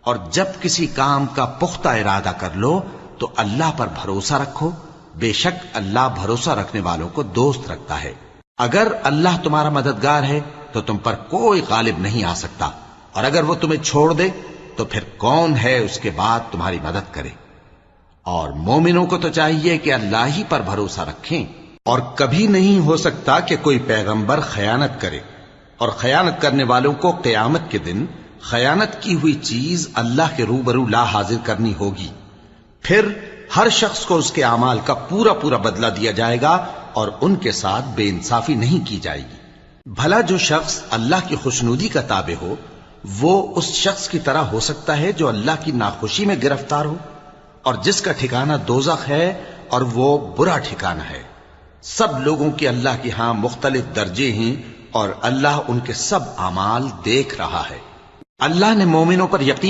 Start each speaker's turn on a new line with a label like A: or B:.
A: اور جب کسی کام کا پختہ ارادہ کر لو تو اللہ پر بھروسہ رکھو، بے شک اللہ بھروسہ رکھنے والوں کو دوست رکھتا ہے۔ اگر اللہ تمہارا مددگار ہے تو تم پر کوئی غالب نہیں آ سکتا، اور اگر وہ تمہیں چھوڑ دے تو پھر کون ہے اس کے بعد تمہاری مدد کرے۔ اور مومنوں کو تو چاہیے کہ اللہ ہی پر بھروسہ رکھیں، اور کبھی نہیں ہو سکتا کہ کوئی پیغمبر خیانت کرے، اور خیانت کرنے والوں کو قیامت کے دن خیانت کی ہوئی چیز اللہ کے روبرو لا حاضر کرنی ہوگی، پھر ہر شخص کو اس کے اعمال کا پورا پورا بدلہ دیا جائے گا، اور ان کے ساتھ بے انصافی نہیں کی جائے گی۔ بھلا جو شخص اللہ کی خوشنودی کا تابع ہو وہ اس شخص کی طرح ہو سکتا ہے جو اللہ کی ناخوشی میں گرفتار ہو، اور جس کا ٹھکانہ دوزخ ہے اور وہ برا ٹھکانہ ہے۔ سب لوگوں کے اللہ کے ہاں مختلف درجے ہیں، اور اللہ ان کے سب اعمال دیکھ رہا ہے۔ اللہ نے مومنوں پر یقین